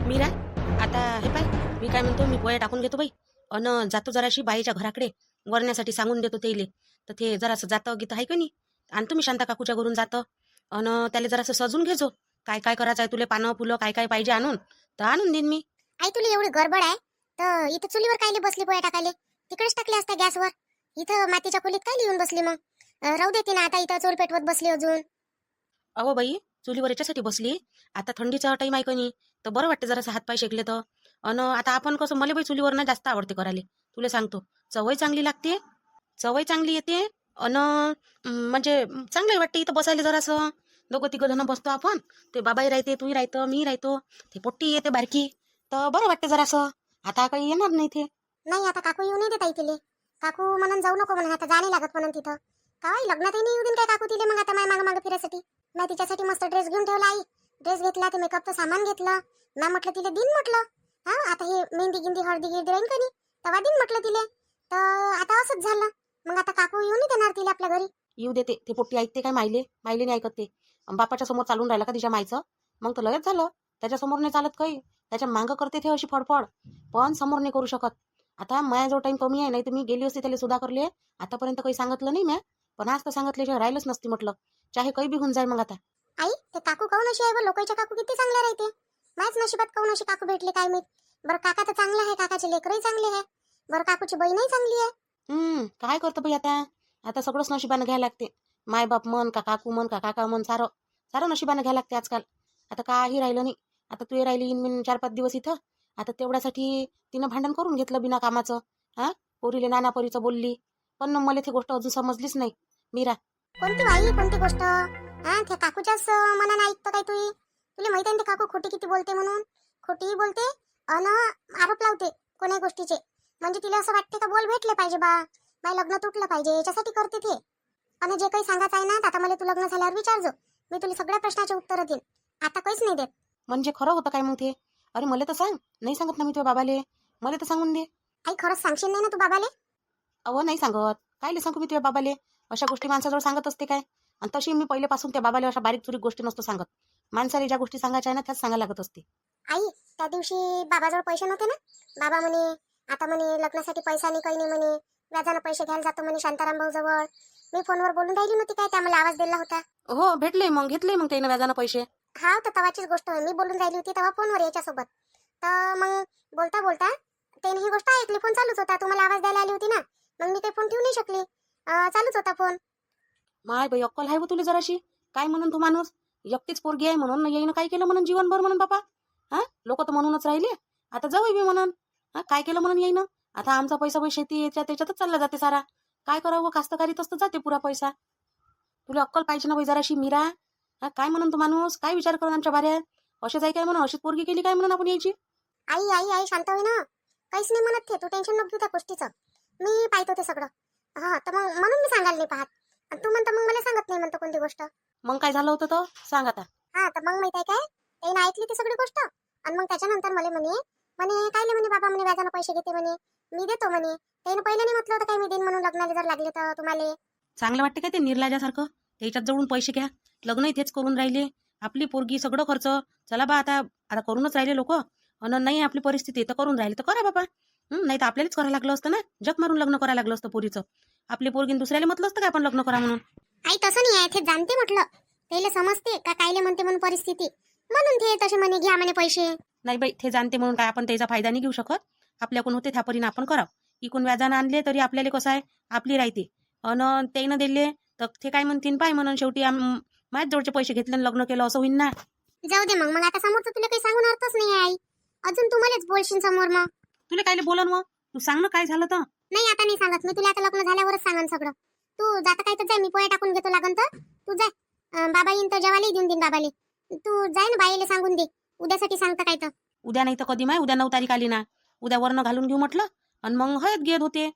मीरा, आता हे पाय, मी काय म्हणतो, मी पोया टाकून घेतो बाई. अन जातो जराशी बाईच्या घराकडे वरण्यासाठी सांगून देतो तेले. तर ते जरासं जातं गीत आहे का नाही. आणि तुम्ही शांता काकूच्या घरून जातं. अन त्याला जरासं सजून घेजो. काय काय करायचं आहे तुले, पानं फुलं काय काय पाहिजे आणून, तर आणून देईन मी. आई तुला एवढी गडबड आहे तर इथं चुलीवर कायले बसली पोया टाकायले? तिकडेच टाकले असता गॅसवर. इथं मातीच्या खोलीत काय लिहून बसली मग? राहू देते ना, आता इथं चूल पेटवत बसली अजून. अहो बाई, चुलीवर याच्यासाठी बसली, आता थंडीचा टाईम आहे का नाही, तर बरं वाटते जरासं हातपाय शेकले तर. अन आता आपण कसं, मला बाई चुलीवर ना जास्त आवडते करायला. तुला सांगतो, चवही चांगली लागते, चवही चांगली येते. अन म्हणजे चांगलं वाटते इथं बसायला जरासं. दोघं तिघं जण बसतो आपण. ते बाबाही राहते, तूही राहतं, मी राहतो. ते पोट्टी येते बारकी, तर बरं वाटते जरासं. आता काही येणार नाही ते. नाही, आता काकू येऊ नाही देत आई तिले. काकू म्हणून जाऊ नको म्हणून, आता जाणे लागत म्हणून तिथं. काय लग्नातही नाही येऊ देईन काय काकू तिले मग आता माय मागं मागं फिरायसाठी. मी तिच्यासाठी मस्त ड्रेस घेऊन ठेवला आई. ड्रेस घेतला, ते मेकअपचं सामान घेतलं. मी म्हटलं तिले दिन म्हटलं. हा, आता हे मेहंदी गिंदी हळदी गिळदी राहील का नाही, तेव्हा दिन म्हटलं तिले. तर आता असंच झालं. मग आता काकू येऊ नाही देणार तिले आपल्या घरी. येऊ देते, ते पोट्टी ऐकते काय मायले, मायले नाही ऐकत ते. बापाच्या समोर चालून राहिला का तिच्या मायचं, मग तर लगेच झालं. त्याच्या समोर नाही चालत काही, त्याच्या मागं करते ते अशी फडफड, पण समोर नाही करू शकत. आता माझ्या जो टाइम कमी आहे, नाही तर मी गेली असते त्याला सुद्धा करले. आतापर्यंत काही सांगितलं नाही मी, पण आज तर सांगितल्याशिवाय राहिलंच नसती म्हटलं. चाहे काही बी होऊन जाईल मग आता. आई ते काकू काऊन अशी आहे बरं? लोकांच्या काकू किती चांगल्या राहते. माझ्याच नशिबात काऊन अशी काकू भेटली काय माहित. बरं काका तर चांगला आहे, काकाचे लेकरही चांगले आहे. बरं काकूची बहीणही चांगली आहे. काय करतो बाई आता. आता सगळंच नशिबानं घ्यायला लागते. माय बाप म्हण का काकू म्हण का काका म्हण, सारं सारं नशिबानं घ्यायला लागते आजकाल. आता काही राहिलं नाही. आता तू राहिली इन 4-5 दिवस इथं. आता तेवढ्यासाठी तिनं भांडण करून घेतलं बिना कामाचं. हा, पोरीले नाना परीचं बोलली, पण मला ती गोष्ट अजून समजलीच नाही मीरा. कोणती बाई, कोणती गोष्ट? हा, त्या काकूच्याच मनाने ऐकतं काय तुही? तुला माहित आहे ना ते काकू खोटी किती बोलते म्हणून. खोटी बोलते अन आरोप लावते कोण्या गोष्टीचे. म्हणजे तिला असं वाटते का बोल भेटले पाहिजे बा, माझं लग्न तुटलं पाहिजे, याच्यासाठी करते ते. आणि जे काही सांगायचं आहे ना, आता मला तू लग्न झाल्यावर विचारजो. मी तुला सगळ्या प्रश्नाचे उत्तर देईन. आता काहीच नाही देत. म्हणजे खरं होतं काय मग ते? अरे मला तर सांग. नाही सांगत ना मी तुझ्या बाबाले, मला तर सांगून दे. आई खरंच सांगशील नाही ना तू बाबाले? अहो नाही सांगत, कायले सांगू मी तुझ्या बाबाले. अशा गोष्टी माणसाजवळ सांगत असते काय? आणि तशी मी पहिल्यापासून त्या बाबाला अशा बारीक चुरीक गोष्टी नसतो सांगत. माणसाला ज्या गोष्टी सांगायच्या आहे ना, त्याच सांगायला लागत असते. आई त्या दिवशी बाबाजवळ पैसे नव्हते ना. बाबा म्हणे आता म्हणे लग्नासाठी पैसा नाही, काही नाही म्हणे. व्याजानं पैसे घ्यायला जातो म्हणे शांताराम भाऊ जवळ. मी फोनवर बोलून राहिली नव्हती काय, त्या मला आवाज दिला होता. हो भेटले, मग घेतले मग त्यानं व्याजानं पैसे. हा, तर तवाचीच गोष्ट मी बोलून राहिली होती तेव्हा फोनवर याच्यासोबत. तर मग बोलता बोलता त्याने ही गोष्ट ऐकली. फोन चालूच होता, तुम्हाला आवाज द्यायला आली होती ना. मग मी काही फोन ठेवू नाही शकली. चालूच होता फोन. माय बाई, अक्कल आहे हो तुला जराशी. काय म्हणून तू माणूस एकटीच पोरगी आहे म्हणून येईन काय केलं म्हणून जीवनभर म्हणून बापा. हा, लोक तर म्हणूनच राहिले. आता जाऊ बी म्हणून. हा, काय केलं म्हणून येईन. आता आमचा पैसा पैसे शेती त्याच्यातच चालला जाते सारा. काय करावं, कास्तकारीतच तर जाते पुरा पैसा. तुला अक्कल पाहिजे ना बाई जराशी मीरा. हा, काय म्हणून तू माणूस काय विचार करून आमच्या बाऱ्यात असे जाय काय म्हणून, अशीच पोरगी केली काय म्हणून आपण यायची. आई आई आई शांत होई ना. काहीच नाही म्हणत ते, तू टेन्शन नको घेऊ त्या गोष्टीचं. मी पाहतो ते सगळं. हा, तर मग म्हणून मी सांगायला नाही पाहत. आणि तू म्हणतो मग मला सांगत नाही म्हणतो कोणती गोष्ट. मग काय झालं होतं तर सांग आता. हा, तर मग माहित आहे काय, त्याने ऐकली ती सगळी गोष्ट. आणि मग त्याच्यानंतर मला म्हणे म्हणे काय म्हणे बाबा म्हणे व्याजानं पैसे घेते म्हणे. मी देतो म्हणे. त्याने पहिले नाही म्हटलं होतं काय मी देईन म्हणून लग्नाला जर लागले तर तुम्हाला. चांगलं वाटते काय ते निर्लाजासारखं त्याच्यात जवळून पैसे घ्या, लग्न इथेच करून राहिले. आपली पोरगी सगळं खर्च, चला बा आता आता करूनच राहिले लोक. अन नाही आपली परिस्थिती तर करून राहिली तर करा बाबा. नाही तर आपल्यालाच करायला लागलं असतं ना, जग मारून लग्न करायला लागलं असतं पोरीचं. आपली पोरगी दुसऱ्याला म्हटलं असतं काय आपण लग्न करा म्हणून. आई तसं नाही आहे, ते जाणते म्हटलं. त्याला समजते का कायले म्हणते म्हणून परिस्थिती. म्हणून ते तसे म्हणे घ्या म्हणे पैसे. नाही बाई, ते जाणते म्हणून काय आपण त्याचा फायदा नाही घेऊ शकत. आपल्याकडून होते त्या परीने आपण करावं. इकून व्याजानं आणले तरी आपल्याला कसं आहे, आपली राहते. अन त्यानं दिले तर ते काय म्हणतील पाय म्हणून शेवटी माझ्याच जवळचे पैसे घेतले आणि लग्न केलं असं होईन ना. जाऊ दे मग. आता समोरचं तुला काही सांगून अर्थच नाही आहे आई. अजून तुम्हालाच बोलशील समोर मग. तुला कायले बोलन मग, तू सांग ना काय झालं तर. नाही आता नाही सांगत मी तुला. आता लग्न झाल्यावरच सांगन सगळं. तू जाता काय तर जाय, मी पोहे टाकून घेतो लागन तर. तू जाय. बाबा येईन तर जेवायला देऊन देईन बाबाले. तू जाय ना, बाईला सांगून दे उद्यासाठी सांगता काय तर. उद्या नाही तर कधी माय, उद्या 9 तारीख आली ना. उद्या वरनं घालून घेऊ म्हटलं. आणि मग हळद घेत होते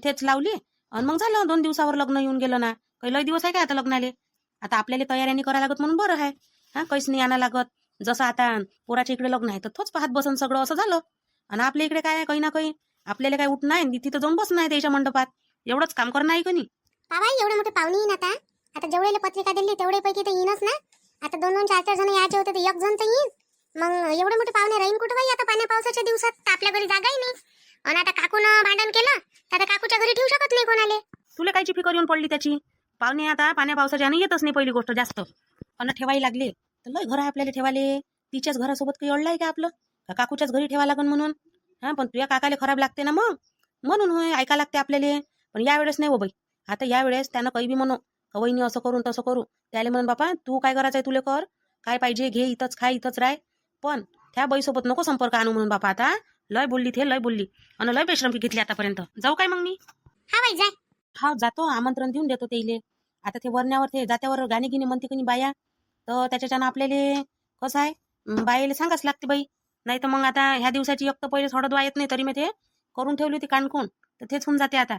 तेच लावली. आणि मग झालं 2 दिवसावर लग्न येऊन गेलं ना. काही लय दिवस आहे काय आता लग्नाले. आता आपल्याला तयारी करायला लागत म्हणून बरं आहे. हा, काहीच नाही आणा लागत. जसं आता पोराच्या इकडे लग्न आहे तर तोच पाहत बसन सगळं असं झालं. आणि आपल्या इकडे काय आहे, काही ना काही आपल्याला काय उठ नाही तिथं जाऊन बस नाही त्याच्या मंडपात. एवढंच काम करणं आहे का नाही. बाबा एवढे मोठे पाहुणे येईन आता. आता जेवढे पत्रिका दिली तेवढे पैकी तर येईनच ना. आता 2-2, 4-4 जण यायचे होते तर एक जण तर येईन. मग एवढे मोठे पाहुणे राहीन कुठं बाई आता पाण्या पावसाच्या दिवसात? तर आपल्या घरी जागाही नाही. आणि आता काकून भांडण केलं तर आता काकूच्या घरी ठेवू शकत नाही कोणाले. तुला कायची फिकर येऊन पडली त्याची? पाहुणे आता पाण्या पावसाच्या येतच नाही पहिली गोष्ट जास्त. अन्न ठेवायला लागले तर लय घर आहे आपल्याला ठेवाले. तिच्याच घरासोबत काही अडलं आहे का आपलं? का काकूच्याच घरी ठेवा लागन म्हणून? हा, पण तुझ्या काकाला खराब लागते ना मग, म्हणून होय ऐका लागते आपल्याला. पण यावेळेस नाही हो बाई. आता यावेळेस त्यानं काही बी म्हणू का वहिनी असं करून तसं करू, त्याला म्हणून बापा तू काय करायचंय तुले कर, काय पाहिजे घे, इथंच खा इथंच राह, पण त्या बाईसोबत नको संपर्क आणू म्हणून बापा. आता लय बोलली ते लय बोलली आणि लय बेशरमकी घेतली आतापर्यंत. जाऊ काय मग मी? हा बाई जाय. हा जातो, आमंत्रण देऊन देतो तेले. आता ते वरण्यावर ते जात्यावर गाणी गिणी म्हणते की नाही बाया, तर त्याच्याच्यानं आपल्याला कसं आहे बायाला सांगाच लागते बाई. नाही तर मग आता ह्या दिवसाची एक तर पहिले हळद येत नाही, तरी मी ते करून ठेवली होती कांडकून, तर तेच होऊन जाते आता.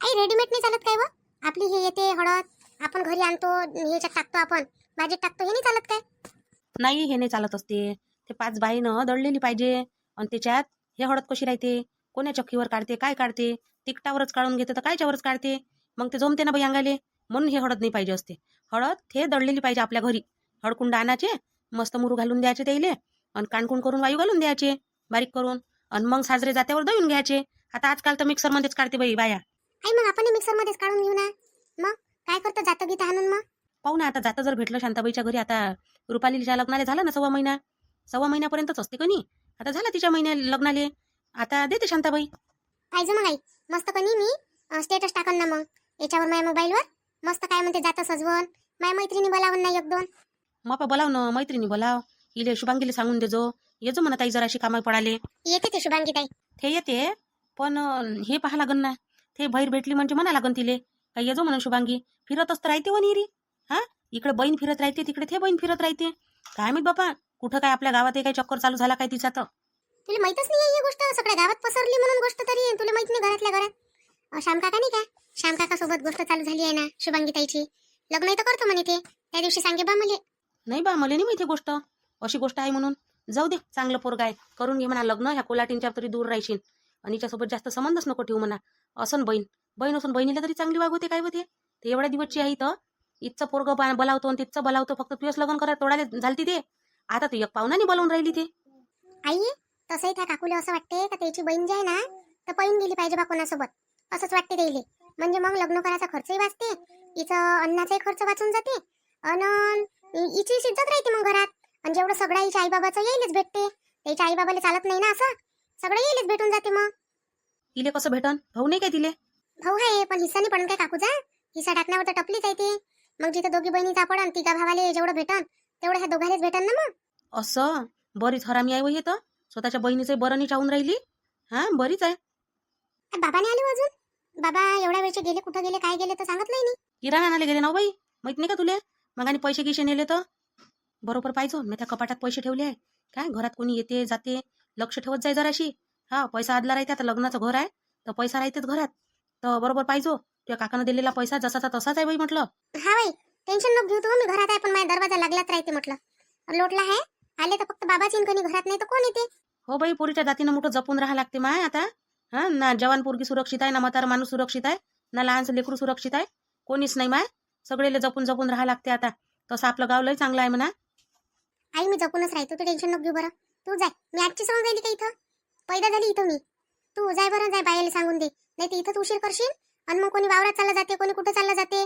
आई रेडीमेड नाही चालत काय व? आपली हे येते हळद, आपण घरी आणतो, ह्याच्यात टाकतो, आपण भाजीत टाकतो, हे नाही चालत काय? नाही हे नाही चालत असते. ते 5 बाईनं दळलेली पाहिजे. आणि त्याच्यात हे हळद कशी राहते, कोण्या चक्कीवर काढते काय काढते, तिकटावरच काढून घेते तर कायच्यावरच काढते, मग ते जमते ना बाई अंगाले. म्हणून हे हळद नाही पाहिजे असते. हळद हे दळलेली पाहिजे आपल्या घरी. हळकुंड आणायचे, मस्त मुरू घालून द्यायचे त्याइले, आणि कांडकून करून वायू घालून द्यायचे बारीक करून, आणि मग साजरे जात्यावर दळून घ्यायचे. आता आजकाल तर मिक्सरमध्येच काढते बाई बाया. आई मग आपण मिक्सर मध्येच काढून घेऊ ना. मग काय करतो जातं गीत आणून मग? पाहू ना आता जातं जर भेटलं शांताबाईच्या घरी. आता रुपालीच्या लग्नाला झाला ना 1.25 महिना, 1.25 महिन्यापर्यंतच असते कनी. आता झाला तिच्या लग्नाले, आता देते शांताबाई. पाहिजे मग आई, मस्त कनी मी स्टेटस टाकन ना मग याच्यावर माझ्या मोबाईलवर. मस्त काय म्हणते जातं सजवून, माझ्या मैत्रिणी बोलावून ना 1-2. मग बोलाव ना मैत्रिणी बोलाव. इले शुभांगीले सांगून देजो, येजो म्हणा ताई जराशी कामाला पडाले. येते ते शुभांगी ताई. ते येते, पण हे पाहा लागन ना. ते बाहेर भेटली म्हणजे म्हणा लागन तिले काय येजो म्हणून शुभांगी. फिरतच तर राहते वनिरी. हा, इकडे बहीण फिरत राहते, तिकडे ते बहीण फिरत राहते. काय माहित बापा कुठं काय आपल्या गावात काही चक्कर चालू झाला काय तिचा तर. तुला माहितच नाही ही गोष्ट, सगळ्या गावात पसरली म्हणून गोष्ट, तरी तुला माहित नाही घरातल्या घरात. श्याम काका नाही का, श्याम काका सोबत गोष्ट चालू झाली आहे ना शुभांगी ताईची. लग्न तर करतो म्हणे ते, त्या दिवशी सांगे बा मले. नाही बा मला नाही माहिती गोष्ट, अशी गोष्ट आहे म्हणून. जाऊ दे, चांगलं पोरग आहे, करून घे म्हणा लग्न. ह्या कोलाटींच्या तरी दूर राहशील, आणि हिच्यासोबत जास्त संबंधच नको ठेवू म्हणा. असन बहीण, बहीण असून बहिणीला तरी चांगली वागवते काय होते. ते एवढ्या दिवसची आहे तर इथचं पोरग बोलावतो आणि तिथचं बोलावतो, फक्त तुझंच लग्न करा तोडाले झालती ते. आता तू एक पाहुणाने बोलावून राहिली ते. आई तसंही त्या काकूला असं वाटते का त्याची बहीण जी आहे ना तर पळून गेली पाहिजे बा कोणासोबत, असंच वाटते त्याइले. म्हणजे मग लग्न करायचा खर्चही वाचते, हिचं अन्नाचाही खर्च वाचून जाते, आणि हिची इज्जत राहते मग घरात. आणि जेवढं सगळं हिच्या आईबाबाचं येईलच भेटते. त्याच्या आईबाबाला चालत नाही ना असं, सगळं येईलच भेटून जाते. मग तिले कसं भेटन? भाऊ नाही काय तिले? भाऊ आहे पण हिस्सा नाही पडन काय काकूचा. हिस्सा टाकण्यावर तर टपलीच आहे ते. मग जिथे दोघी बहिणीचा पडन, तिघा भावाले जेवढं भेटन तेवढं ह्या दोघालेच भेटन ना मग. असं बरीच हरामी आहे वय तर, स्वतःच्या बहिणीचं बरं नाही चावून राहिली. हा बरीच आहे. बाबाने आले अजून? बाबा एवढ्या वेळचे गेले, कुठं गेले काय गेले तर सांगितलंय नाही. किराणा आणायला गेले ना बाई, माहित नाही का तुले? मग आणि पैसे गिशे नेले तर बरोबर पाहिजे. मी त्या कपाटात पैसे ठेवले आहे. काय घरात कोणी येते जाते, लक्ष ठेवत जाय जराशी. हा, पैसा आदला राहते. आता लग्नाचं घर आहे तर पैसा राहतेच घरात, तर बरोबर पाहिजे. तुझ्या काकानं दिलेला पैसा जसाचा तसाच आहे बाई म्हटलं. हा बाई टेन्शन नको घेऊ तू, मी घरात आहे पण माझा दरवाजा लागलाच राहते म्हटलं. लोटला आहे, आले तर फक्त बाबाची कोणी घरात नाही तर कोण येते. हो बाई, पोरीच्या जातीनं मोठं जपून राहा लागते माय आता. हा ना, जवान पोरगी सुरक्षित आहे ना, म्हातारा माणूस सुरक्षित आहे ना, लहानसं लेकरू सुरक्षित आहे, कोणीच नाही माय. सगळेले जपून जपून राहा लागते आता. तसं आपलं गाव लय चांगलं आहे म्हणा. आई मी जपूनच राहतो, तू टेन्शन नको घेऊ बरं. तू जाय, मी आजची सांगून राहिली का इथं, पैदा झाली इथं मी. तू जाय बरं, जाय बायाला सांगून दे, नाही तर इथंच उशीर करशील. आणि मग कोणी वावरात चालला जाते, कोणी कुठं चालला जाते,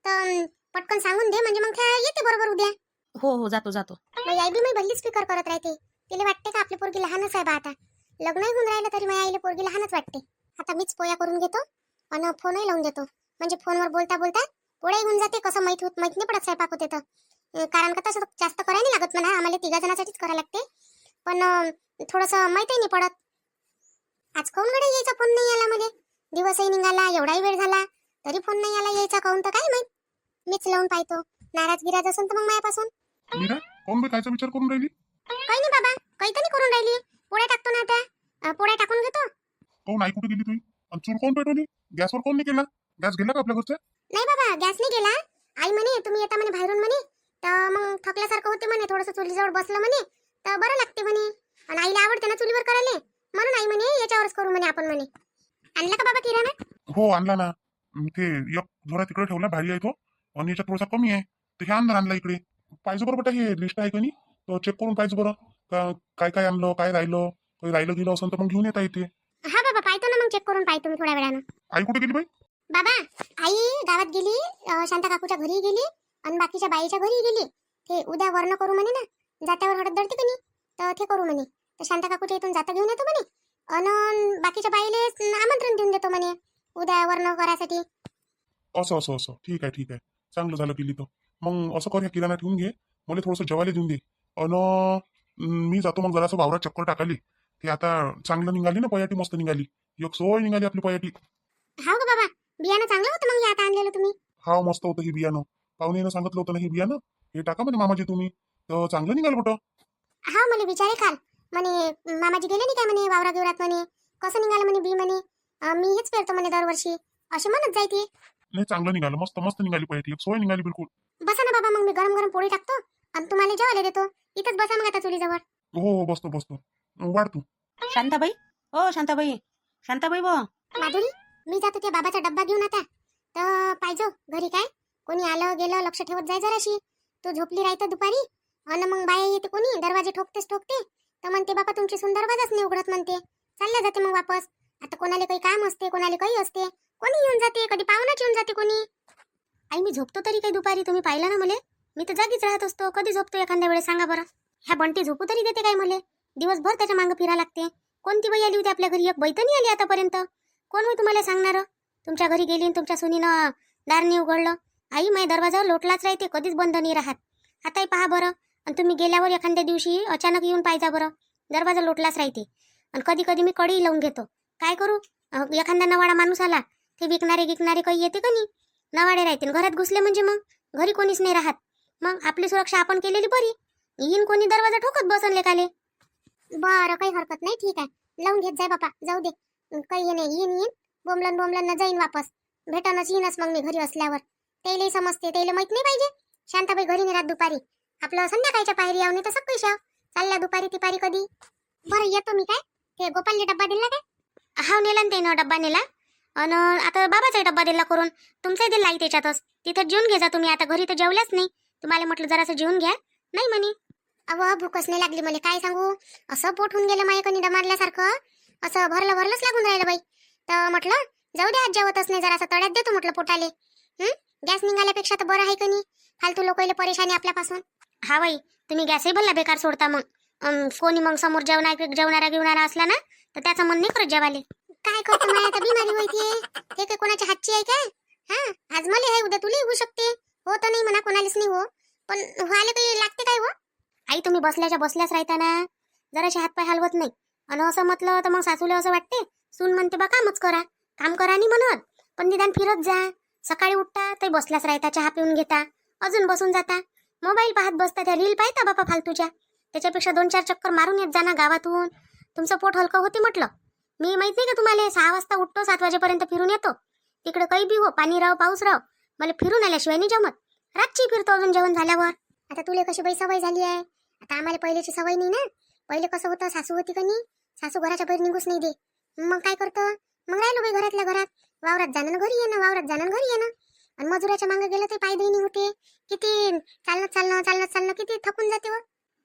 तर पटकन सांगून दे म्हणजे मग येते बरोबर उद्या. हो हो, जातो जातो. मग आई बी मी भल्लीच फिकर करत राहते. तिला वाटते का आपली पोरगी लहानच आहे बा आता. लग्नही होऊन राहिलं तरी माझ्या आईला पोरगी लहानच वाटते. आता मीच पोया करून घेतो आणि फोनही लावून देतो, म्हणजे फोनवर बोलता बोलता पोळ्याही होऊन जाते. कसं माहित नाही पडत स्वयंपाक होते तर. कारण का तसं जास्त करायला नाही लागत म्हणा, आम्हाला 3 जणांसाठीच करायला लागते. पण थोडंसं माहितही नाही पडत. आज काऊन गड्या यायचा फोन नाही आला मध्ये, दिवसही निघाला, एवढाही वेळ झाला तरी फोन नाही आला यायचा. काऊन तर काय माहित, मीच लावून पाहतो. नाराज गिराज असेल तर मग मायापासून. मीरा कोण बे कायचा विचार करून राहिली? काही नाही बाबा, काही तर नाही करून राहिली. पोळ्या टाकतो ना आता, पोळ्या टाकून घेतो. कोण आई कुठे गेली तुझी? आणि चूल कोण पेटवली? गॅसवर कोण नाही केला? गॅस गेला का आपल्या घरचा? नाही बाबा गॅस नाही गेला. आई म्हणे तुम्ही येता म्हणे बाहेरून म्हणे, तर मग थकल्यासारखं होते म्हणे, थोडंसं चुलीजवळ बसलं म्हणे तर बरं लागते म्हणे. आणि आईला आवडते ना चुलीवर करायला, म्हणून आई म्हणे याच्यावरच करू म्हणे आपण म्हणे. आणला का बाबा किराणा? हो आणला ना. ते एक जोरा तिकडे ठेवला, भारी आहे तो, आणि याच्यात थोडासा कमी आहे तर हे अंदर आणला इकडे. पाहिजे बरोबर हे लिस्ट आहे का नाही, तर चेक करून पाहिजे बरं का काय काय आणलं काय राहिलं काही राहिलं गेलं असं तर मग घेऊन येता येते. हा बाबा पाहतो ना, मग चेक करून पाहतो मी थोड्या वेळानं. आई कुठे गेली बाई? बाबा आई गावात गेली, शांता काकूच्या घरी गेली आणि बाकीच्या बाईच्या घरी गेली. ते उद्या वर्ण करू म्हणे ना, जात्यावर हळद दळते का नाही, तर ते करू म्हणे. तर शांता काकूच्या इथून जाता घेऊन येतो म्हणे आणि बाकीच्या बाईले आमंत्रण देऊन देतो म्हणे उद्या वर्ण करायसाठी. असं असं असं ठीक आहे चांगलं झालं गेली तर. मग असं कर, ह्या किराणा ठेवून घे, मला थोडंसं जेवायला देऊन दे. मी जातो मग जरासं वावरात चक्कर टाकाली. ते आता चांगलं निघाली ना पयाटी, मस्त निघाली, एक सोय निघाली आपली पयाटी. हा का बाबा, बियाणं चांगलं होतं मग हे आता आणलेलं तुम्ही. हा मस्त होतं हे बियाणं. पाहुणेनं सांगितलं होतं ना हे बियाणं हे टाका म्हणे मामाजी तुम्ही, तर चांगलं निघालं कुठं. हा मला विचारे काल म्हणे मामाजी गेले नाही काय म्हणे वावरा गिवरात, म्हणे कसं निघालं म्हणे बी म्हणे. मी हेच पेरतो म्हणे दरवर्षी असे म्हणत जाय ते. नाही चांगलं निघालं, मस्त मस्त निघाली पयाटी, एक सोय निघाली बिलकुल. बसा ना बाबा, मग मी गरम गरम पोळी टाकतो आणि तुम्हाला जेवायला देतो. इथंच बसा मग आता चुलीजवळ. हो हो बसतो वाढ तू. शांताबाई, ओ शांताबाई, शांताबाई व माधुरी, मी जातो त्या बाबाचा डब्बा घेऊन आता. तर पाहिजो घरी काय कोणी आलं गेलं लक्ष ठेवत जाय जराशी. तू झोपली राहतं दुपारी आणि मग बाया येते कोणी दरवाजे ठोकते तर म्हणते बाबा तुमची सुन दरवाजाच नाही उघडत म्हणते, चालल्या जाते मग वापस. आता कोणाला काही काम असते, कोणाला काही असते, कोणी येऊन जाते, कधी पाहुणाच येऊन जाते कोणी. आई मी झोपतो तरी काही दुपारी, तुम्ही पाहिलं ना मले, मी तर जागीच राहत असतो. कधी झोपतो एखाद्या वेळेस सांगा बरं. ह्या बंटी झोपू तरी देते काय मले? दिवसभर त्याच्या मागं फिरा लागते. कोणती बाई आली होती आपल्या घरी? एक बाई तर नाही आली आतापर्यंत. कोण होई तुम्हाला सांगणार? तुमच्या घरी गेली आणि तुमच्या सुनीनं दार नाही उघडलं. आई माझ्या दरवाजावर लोटलाच राहते, कधीच बंद नाही राहत. आताही पहा बरं, आणि तुम्ही गेल्यावर एखाद्या दिवशी अचानक येऊन पाहिजा बरं, दरवाजा लोटलाच राहते. आणि कधी कधी मी कडी लावून घेतो. काय करू? एखादा नवाडा माणूस आला, ते विकणारे काही येते का नाही, नवाडे राहते. घरात घुसले म्हणजे मग घरी कोणीच नाही राहत. मग आपली सुरक्षा आपण केलेली बरी. येईन कोणी दरवाजा ठोकत बसन लेकाले. बरं काही हरकत नाही, ठीक आहे लावून घेत जाय बापा, जाऊ दे. काही नाही, येईन बोंबलन न जाईन वापस, भेटनच येईनच मग मी घरी असल्यावर. तेले समजते, तेले माहित नाही पाहिजे शांताबाई घरी नाही राहत दुपारी. आपलं संध्याकाळच्या पायरी यावं नाही तर सकाळी शाव चालल्या दुपारी तिपारी कधी. बरं येतो मी. काय ते गोपालने डब्बा दिला काय? हा नेला ते ना डब्बा नेला. आणि आता बाबाचा डब्बा दिला करून, तुमचाही दिला आई त्याच्यातच. तिथं जेवून घे जा तुम्ही, आता घरी तर जेवल्याच नाही. तुम्हाला म्हटलं जरासं जेवून घ्या, नाही म्हणे. अव भूकच नाही लागली मला, काय सांगू, असं पोट होऊन गेलं माझ्या कणी मारल्यासारखं, असं भरलंच लागून राहिलं बाई. तर म्हटलं जाऊ दे, आज जेवतच नाही, जरासं तळ्यात देतो म्हटलं पोटाले. गॅस निघाल्यापेक्षा तर बरं आहे का नाही, फालतू लोकांना परेशानी आपल्यापासून. हा बाई, तुम्ही गॅसही भल्ला बेकार सोडता. मग कोणी मग समोर जेवणारा असला ना तर त्याचं मन नाही करत जेवाले. काय करतो मला, आता बिमारी होईते, ते काय कोणाच्या हातची आहे काय? हा आज मला आहे, उद्या तुला होऊ शकते. हो तर नाही म्हणा, कोणालाच नाही हो, पण व्हायला काही लागते काय हो. आई तुम्ही बसल्याच राहता ना, जराशे हातपाय हलवत नाही. आणि असं म्हटलं तर मग सासूला असं वाटते, सून म्हणते बा काम करा नाही म्हणत, पण निदान फिरत जा. सकाळी उठता ते बसल्याच राहता, चहा पिऊन घेता, अजून बसून जाता, मोबाईल पाहत बसता, त्या रील पाहता बापा फालतूच्या. त्याच्यापेक्षा 2-4 चक्कर मारून येत जा ना गावातून, तुमचं पोट हलकं होते म्हटलं. मी माहित नाही का तुम्हाला, 6 वाजता उठतो, 7 वाजेपर्यंत फिरून येतो. तिकडे काही बी हो, पाणी राव पाऊस राव, मला फिरून आल्याशिवाय नाही जमत. रातची फिरतो अजून जेवण झाल्यावर. आता तुला कशी बाई सवय झाली आहे, आता आम्हाला पहिल्याची सवय नाही ना. पहिले कसं होतं, सासू होती का नाही, सासू घराच्या बाहेर निघूच नाही दे. मग काय करतो, मग राहिलो बाई घरातल्या घरात, वावरात जाणं घरी येणं, वावरात जाणं घरी येणं. आणि मजुराच्या मागे गेलं ते पाय देणी होते, किती चालणं किती थकून जाते हो.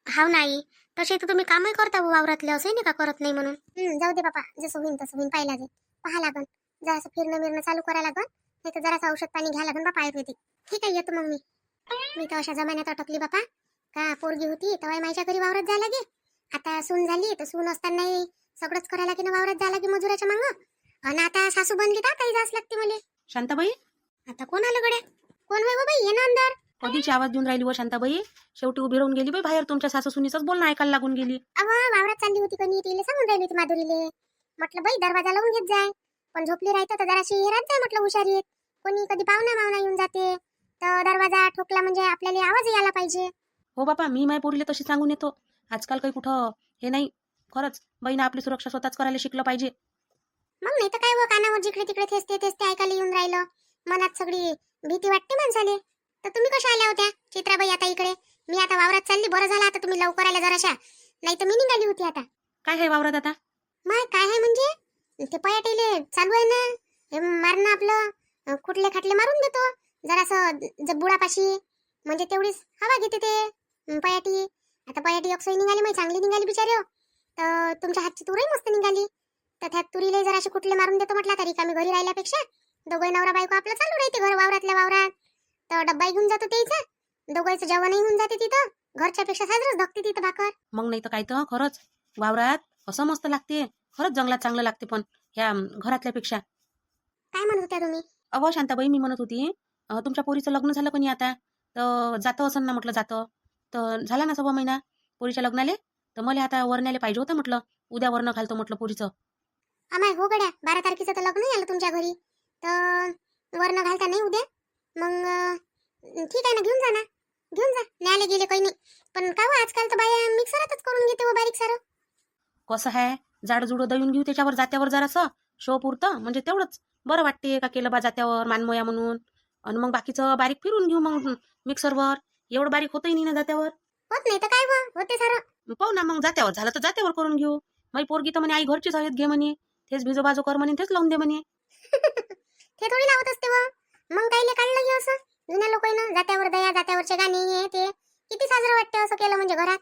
हाव नाही, तसे तर तुम्ही कामही करता हो वावरातले, असंही नाही का करत नाही म्हणून. जाऊ दे बापा, जसं होईन तसं होईन, पाहिला जाईल, पहा लागन, जरासं फिरणं चालू करा लागन, नाही तर जरासं औषध पाणी घ्या लागन बापा आयुर्वेदिक. ठीक आहे येतो मग मी तर अशा जमान्यात अटकली बापा, का पोरगी होती तेव्हा माझ्या घरी वावरात जायला लागे. आता सून झाली तर सून असतानाही सगळंच करायला की ना, वावरात जायला लागे मजुराच्या मागं. आणि आता सासू बनली तर आताही जास लागते मला. शांताबाई, आता कोण आलं गड्या? कोण वय बाई, ये ना अंदर. कधीची आवाज देऊन राहिली व शांताबाई, शेवटी उभी राहून गेली बाई बाहेर, तुमच्या सासू सुनीचंच बोलणं ऐकायला लागून गेली. अव वावरात चालली होती कनी, तिला सांगून राहिली होती माधुरीले, म्हटलं बाई दरवाजा लावून घेत जाय, पण झोपली राहतं तर जराशी राहत जाय म्हटलं हुशारीत. कोणी कधी पाहुणा येऊन जाते तर दरवाजा ठोकला म्हणजे आपल्याला आवाज यायला पाहिजे. हो बापा, मी माय पोरीले तशी सांगून येतो. आजकाल काही कुठं हे नाही, खरंच बाईनं आपली सुरक्षा स्वतःच करायला शिकलं पाहिजे. मग नाही तर काय व, कानावर जिकडे तिकडे तेच ते ऐकायला येऊन राहिलं, मनात सगळी भीती वाटते माणसाले. तर तुम्ही कशा आल्या होत्या चित्राबाई आता इकडे? मी आता वावरात चालली, बरं झालं आता तुम्ही लवकर आल्या जराशा, नाही तर मी निघाली होती आता. काय आहे वावरात आता? माय काय आहे म्हणजे, ते पयाटीले चालू आहे ना, हे मारणं आपलं, कुठले खाटले मारून देतो जरासं बुडापाशी, म्हणजे तेवढीच हवा घेते ते पयाटी. आता पयाटी एक सोय निघाली मग चांगली निघाली बिचारे हो. तर तुमच्या हातची तुरही मस्त निघाली. तर त्या तुरीला जरा असे कुठले मारून देतो म्हटलं, तरी रिकामी घरी राहिल्यापेक्षा दोघं नवरा बायको आपलं चालू राहते घर वावरातल्या वावरात. तर डब्बा घेऊन जातो त्याचा, दोघांचं जेवणही होऊन जाते तिथं. घरच्या पेक्षा साजरच धकते तिथं भाकर. मग नाही तर काय तर खरंच वावरात असं मस्त लागते, खरंच जंगलात चांगलं लागते. पण ह्या घरातल्यापेक्षा. काय म्हणत होत्या तुम्ही? अहो शांताबाई, मी म्हणत होती तुमच्या पोरीचं लग्न झालं कोणी आता? तर जातं असं ना म्हटलं, जातं तर झाला ना 6 महिना पोरीच्या लग्नाले. तर मला आता वरण्याले पाहिजे होतं म्हटलं, उद्या वर्ण घालतो म्हटलं पोरीचं. आम्हाला हो गड्या 12 तारखेचं तर लग्न आलं तुमच्या घरी. तर वर्ण घालता नाही उद्या. मग ठीक आहे ना, घेऊन जा ना, घेऊन जा. न्यायला गेले काही नाही. पण का हो, आजकाल तर बाया मिक्सरातच करून घेते हो बारीक सारं. कसं आहे, जाडजुडं दळून घेऊ त्याच्यावर जात्यावर जरासं शो पुरतं, म्हणजे तेवढंच बरं वाटते का केलं बा जात्यावर मानमोया म्हणून. आणि मग बाकीचं बारीक फिरून घेऊ मग मिक्सरवर. एवढं बारीक होतही नाही ना जात्यावर. होत नाही तर काय हो, होते सारं. पाहू ना मग, जात्यावर झालं तर जात्यावर करून घेऊ. माझी पोरगी तर म्हणे आई घरचीच हवेत घे म्हणे, तेच भिजो बाजू कर म्हणे, तेच लावून दे म्हणे. ते थोडी लावत असते व. मग काहीले काढलं की असं जुन्या लोकांना जात्यावर दया, जात्यावरचे गाणे हे ते किती साजरं वाटतं असं केलं म्हणजे घरात.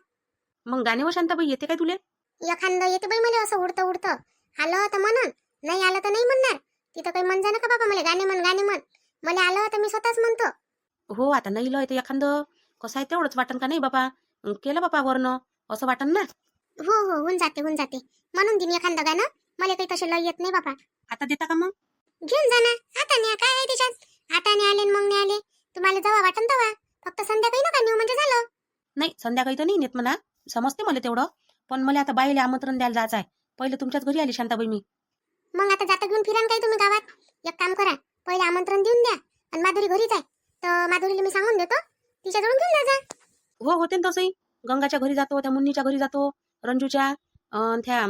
मग गाणे व शांताबाई येते काय तुले? एखादं येते बाई मला असं उडतं उडतं. आलं तर म्हणून, नाही आलं तर नाही म्हणणार. तिथं काही म्हणजा नका बाबा मला, गाणे म्हण गाणे म्हण. मला आलं तर मी स्वतःच म्हणतो. हो, आता नाही लय तर एखादं कसं आहे तेवढंच वाटन का नाही बाबा, केलं बाबा वर्ण असं वाटन ना. हो हो, होऊन जाते होऊन जाते. म्हणून दिन एखादं गाणं. मला काही तसे लय येत नाही बाबा. आता देता का मग? घेऊन जा ना. आता न्या, काय आहे त्याच्यात. आता नाही आले मग नाही आले, तुम्हाला जेव्हा वाटन तेव्हा. फक्त संध्याकाळी नका नेऊ म्हणजे झालं. नाही, संध्याकाळी तर नाही नेत म्हणा, समजते मला तेवढं. पण मला आता बाईला आमंत्रण द्यायला जायचं आहे. पहिले तुमच्याच घरी आली शांताबाई मी. मग आता जाता घेऊन फिरान काय तुम्ही गावात? एक काम करा, पहिले आमंत्रण देऊन द्या. आणि माधुरी घरीच आहे, तर माधुरीला मी सांगून देतो, तिच्याजवळून घेऊन जा. हो, होते ना तसंही. गंगाच्या घरी जातो, त्या मुन्नीच्या घरी जातो, रंजूच्या, त्या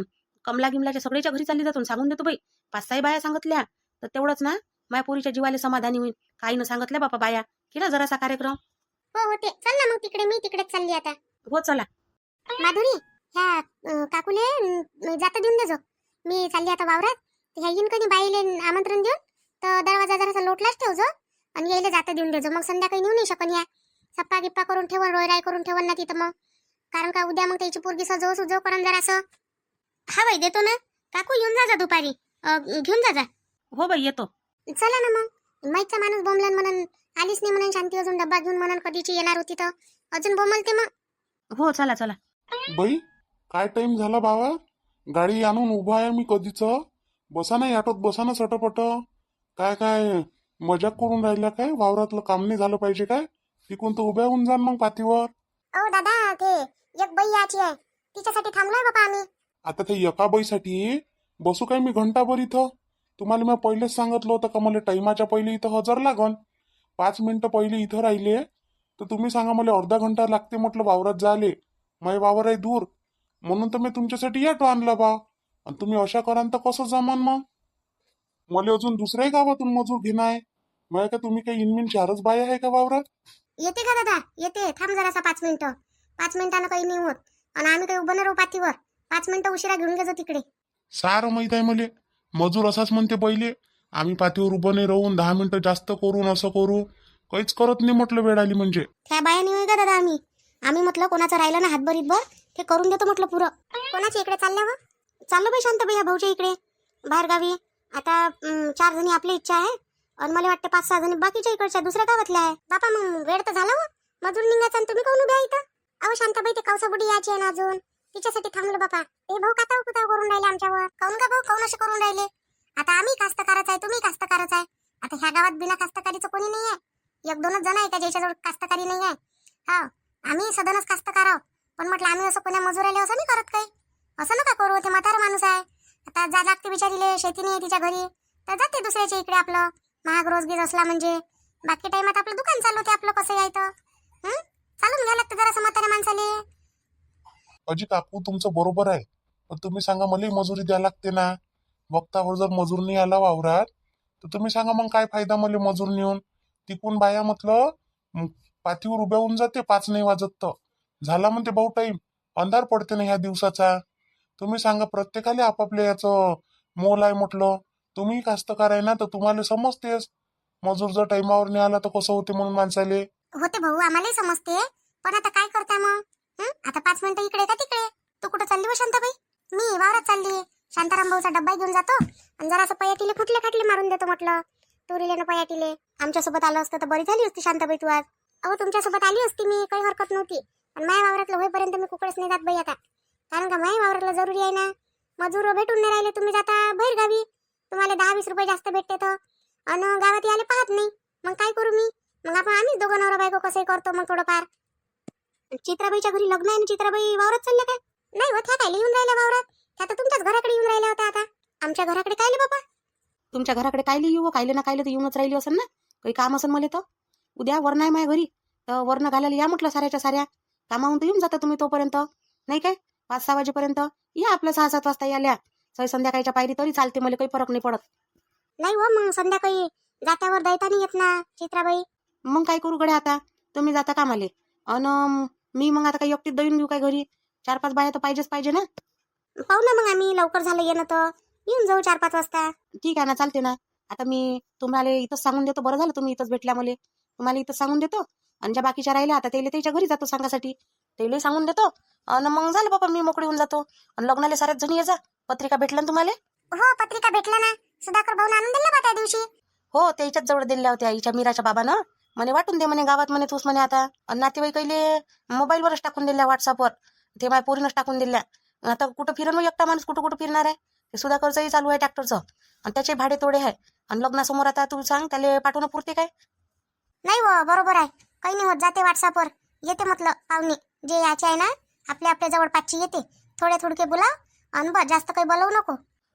कमला गिमलाच्या सगळ्याच्या घरी चालली जातो. सांगून देतो बाई, 5-6 बाया सांगितल्या तर तेवढंच ना माया पोरीच्या जीवाला समाधानी होईल. काही न सांगितल्या बापा बाया, केला जरासा कार्यक्रम. हो होते, चल ना मग तिकडे, मी तिकडेच चालली आता. हो चला. माधुरी, ह्या काकूले जाता देऊन देजो. मी चालली आता वावरात. ह्या येईन कधी बाईले आमंत्रण देऊन, तर दरवाजा जरासा लोटलाच ठेवजो. आणि यायला जाता देऊन देजो. मग संध्याकाळी नेऊ नाही शकन या. सप्पा गिप्पा करून ठेवण, रोयराय करून ठेवण ना तिथं मग. कारण का उद्या मग त्याची पोरगी सजव सुजव करून जरासं. हा बाई, देतो ना काकू, येऊन जा दुपारी. घेऊन जा. हो बाई, येतो. चला ना मग. माईचा माणूस बोंबलन म्हणून आलीच नाही म्हणून, शांती अजून डब्बा घेऊन म्हणून कधीची येणार होती, तर अजून बोंबलते मग. हो चला चला. बाई, काय टाइम झाला बाबा? गाडी आणून उभा आहे मी कधीच. बसा ना ऑटोत, बसा ना सटपट. काय काय मजाक करून राहिल्या काय? वावरातलं काम नाही झालं पाहिजे काय? तिकून तर उभ्या होऊन जाण मग पातीवर. ओ दादा, ते एक बाई याची आहे, तिच्यासाठी थांबलोय बाबा आम्ही. आता ते एका बाईसाठी बसू काय मी घंटाभर इथं? तुम्हाला मी पहिलेच सांगितलं होतं का मला टाइमाच्या पहिले इथं हजर लागन. 5 मिनिटं पहिले इथं राहिले तर तुम्ही सांगा मला अर्धा घंटा लागते म्हटलं वावरात जाले. माझे वावर आहे दूर, म्हणून तर मी तुमच्यासाठी ऑटो आणला बा. आणि तुम्ही अशा कराल तर कसं जमान मग? मला अजून दुसऱ्याही गावातून मजूर घेणं आहे. मग का तुम्ही काही इनमिन 4च बाया आहे का वावरात? येते का दादा? येते, थांब जरासा 5 मिनिटं. 5 मिनिटानं काही नाही होत. आणि आम्ही काही उभं नाही राहू पातीवर. 5 मिनिटं उशिरा घेऊन गेलो तिकडे. सारं माहित आहे मले. मजूर असाच म्हणते पहिले, आम्ही पातीवर उभं नाही राहून 10 मिनिटं जास्त करून असं करू. काहीच करत नाही म्हटलं वेळ आली म्हणजे. त्या बाया नाही का दादा आम्ही म्हटलं कोणाचं राहिलं ना हातभरीतभर ते करून देतो म्हटलं पुरं. कोणाच्या इकडे चालल्या व? चाललो बाई शांताबाई, ह्या भाऊच्या इकडे बाहेर गावी. आता 4 जणी आपली इच्छा आहे, आणि मला वाटतं 5-6 जणी बाकीच्या इकडच्या दुसऱ्या गावातल्या आहे. बापा मग वेळ तर झाला व, मजूर निघायचा आणि तुम्ही काऊन उभ्या इथं? अहो शांताबाई, ते कौसाबुडी याची आहे ना अजून, तिच्यासाठी थांबलो बापा. ते भाऊ काताव कुताव करून राहिले आमच्यावर. काऊन का भाऊ, काऊन असे करून राहिले? आता आम्ही कास्तकारच आहे, तुम्ही कास्तकारच आहे. आता ह्या गावात बिना कास्तकारीचं कोणी नाही आहे. 1-2च जण आहे का ज्याच्याजवळ कास्तकारी नाही आहे. हा, आम्ही सदनच कास्तकार आहोत. पण म्हटलं आम्ही असं कोण्या मजुराले असं नाही करत काही. असं नका करू, ते म्हातारा माणूस आहे. आता जा लागते बिचारीले, शेती नाही तिच्या घरी, तर जाते दुसऱ्याच्या इकडे. आपलं महाग रोजगीर असला म्हणजे बाकी टाइमात आपलं दुकान चालवते आपलं, कसं यायचं. चालून घ्या लागतं जरा म्हाताऱ्या माणसाले. अजी काकू, तुमचं बरोबर आहे, पण तुम्ही सांगा मला मजुरी द्या लागते ना. वक्तावर जर मजूर नाही आला वावरात तर तुम्ही सांगा मग काय फायदा मला मजूर नेऊन. तिकून बाया म्हटलं पाठीवर उभ्या होऊन जाते 5 नाही वाजत तर. झाला म्हणते भाऊ टाईम, अंधार पडते ना ह्या दिवसाचा. तुम्ही सांगा, प्रत्येकाला आपापल्या याचं मोल आहे म्हटलं. तुम्ही कास्तकार आहे ना, तर तुम्हाला समजतेच मजूर जर टाइमावर नाही आला तर कसं होते म्हणून माणसाले. होते भाऊ, आम्हालाही समजते. पण आता काय करता मग? आता 5 मिनिटं इकडे का तिकडे. तू कुठं चालली व शांताबाई? मी वावरात चालली. शांताराम भाऊचा डब्बा घेऊन जातो आणि जरा असं पयाटीले फुटले खाटले मारून देतो म्हटलं. तुरीले ना पयाटीले. आमच्यासोबत आलं असतं तर बरी झाली असती शांताबाई तू आज. अहो तुमच्यासोबत आली असती मी, काही हरकत नव्हती. पण माझ्या वावरातलं होईपर्यंत मी कुकडेच नाही जात बाई आता. कारण का माझ्या वावरातलं जरुरी आहे ना. मजूर भेटून नाही राहिले, तुम्ही जाता बाहेर गावी. तुम्हाला 10-20 रुपये जास्त भेटते तर आणि गावात यायला पाहत नाही. मग काय करू मी? मग आपण आम्हीच दोघं नवरा बायको कसंही करतो मग थोडंफार. चित्राबाईच्या घरी लग्न आहे ना, चित्राबाई वावरात चालल्या काय? नाही हो, त्या काय येऊन राहिल्या वावरात. त्या तर तुमच्याच घराकडे येऊन राहिल्या होत्या आता. आमच्या घराकडे काय बाबा? तुमच्या घराकडे कायले येऊ, कायले ना कायले तर येऊनच राहिली असेल ना. काही काम असेल मला तर. उद्या वरण आहे माझ्या घरी, तर वरण घालायला या म्हटलं साऱ्याच्या साऱ्या. कामाहून तर येऊन जाता तुम्ही तोपर्यंत, नाही काय? 5-6 वाजेपर्यंत या. आपलं 6-7 वाजता याल्या. संध्याकाळच्या पायरी तरी चालते, मला काही फरक नाही पडत. नाही हो, मग संध्याकाळी जात्यावर दैता नाही येत ना चित्राबाई. मग काय करू गड्या आता? तुम्ही जाता कामाले अन मी मग आता काही एकटीच देऊन घेऊ काय घरी? 4-5 बाया तर पाहिजे ना. पाहू ना मग, आम्ही लवकर झालं येणं तर येऊन जाऊ 4-5 वाजता. ठीक आहे ना, चालते ना. आता मी तुम्हाला इथंच सांगून देतो. बरं झालं तुम्ही इथंच भेटल्या मला. तुम्हाला इथंच सांगून देतो. आणि ज्या बाकीच्या राहिल्या आता त्याला त्याच्या घरी जातो सांगासाठी. त्याला सांगून देतो आणि मग झालं बाबा, मी मोकळी होऊन जातो. आणि लग्नाला साऱ्याच जणी ये जा. पत्रिका भेटल्या ना तुम्हाला? हो, पत्रिका भेटल्या ना. सुधाकर भाऊन आणून दिल्या बा त्या दिवशी. हो, त्याच्याच जवळ दिल्या होत्या हिच्या मीराच्या बाबानं. म्हणे वाटून दे म्हणे गावात म्हणे तूच म्हणे आता. आणि नातेवाईकाईले मोबाईलवरच टाकून दिल्या, व्हॉट्सअपवर. ते माझ्या पोरीनंच टाकून दिल्या. आता कुठं फिरण एकटा माणूस, कुठं फिरणार आहे? ते सुधाकरचंही चालू आहे ट्रॅक्टरचं, आणि त्याचे भाडे तोडे आहे. आणि लग्नासमोर आता तू सांग, त्याला पाठवणं पुरते काय? नाही हो, बरोबर आहे. काही नाही होत, जाते व्हॉट्सअपवर. येते म्हटलं पाहुणे जे याचे आहे ना, आपल्या जवळ 5ची येते. थोडे थोडके बोलाव आणि बस, जास्त काही बोलवू नको.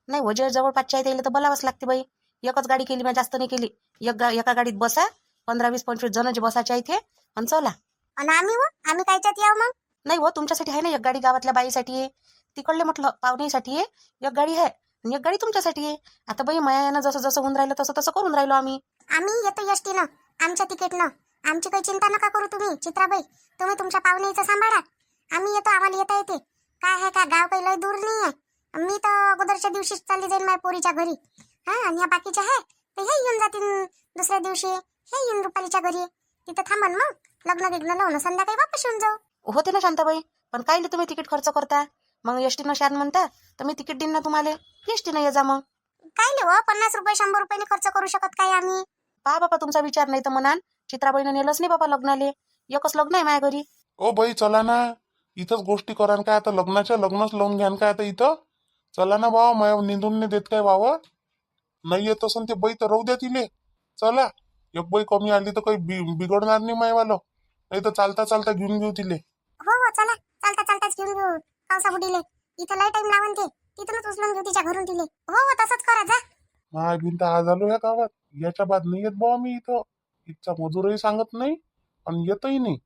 नाही हो, जे जवळ 5चे आहे त्याला तर बोलावंच लागते बाई. एकच गाडी केली मी, जास्त नाही केली. एका गाडीत बसा, 15-20-25 जण जे बसायचे आहे ते, आणि चला. आणि आम्ही कायच्यात याव मग? नाही हो, तुमच्यासाठी आहे ना एक गाडी, गावातल्या बाईसाठी आहे. तिकडले म्हटलं पाहुणेसाठी आहे एक गाडी आहे, आणि एक गाडी तुमच्यासाठी आहे. आता बाई मायानं जसं जसं होऊन राहिलं तसं तसं करून राहिलो आम्ही. आम्ही येतो एसटीनं, आमच्या तिकीटनं. आमची काही चिंता नका करू तुम्ही चित्राबाई. तुम्ही तुमच्या पाहुणेचं सांभाळा. आम्ही येतो, आम्हाला येते. काय आहे का, गाव काही लय दूर नाही आहे. मी तर अगोदरच्या दिवशीच चालली जाईन माझ्या पोरीच्या घरी. आणि ह्या बाकीच्या आहे तर हे येऊन जातील दुसऱ्या दिवशी. हे येऊन रुपालीच्या घरी, तिथं थांबन. मग लग्न लावून संध्याकाळी वापस येऊन जाऊ. होते ना शांताबाई, पण काय तुम्ही तिकीट खर्च करता? मग एसटीनं शान म्हणता तर मी तिकीट देईन ना तुम्हाला. एसटीनं ये जा मग. काय हो, 50 रुपये 100 रुपयाने खर्च करू शकत काय आम्ही? पहा बाबा, तुमचा विचार नाही तर म्हणाल चित्राबाईनं नेलंच नाही बाबा लग्नाले. एकच लग्न आहे माझ्या घरी. ओ बाई चला ना, इथंच गोष्टी करा काय आता. लग्नच लावून घ्या काय आता इथं. चला ना बाबा, मग निंदून नाही देत काय वावर. नाही येत असन ते बाई तर राहू द्या तिले. चला, एक बाई कमी आली तर काही बिघडणार नाही मायवालं. नाही तर चालता चालता घेऊन घेऊ तिले. हो चला, चालताच घेऊन घेऊ पावसा बुडीले. इथं लय टाइम लावून ते, तिथूनच उचलून घेऊ तिच्या घरून तिले. हो तसंच करा जा. माय भिंत आज आलो या गावात. याच्या बाद नाही येत बाबा मी इथं. इथचा मजूरही सांगत नाही आणि येतही नाही.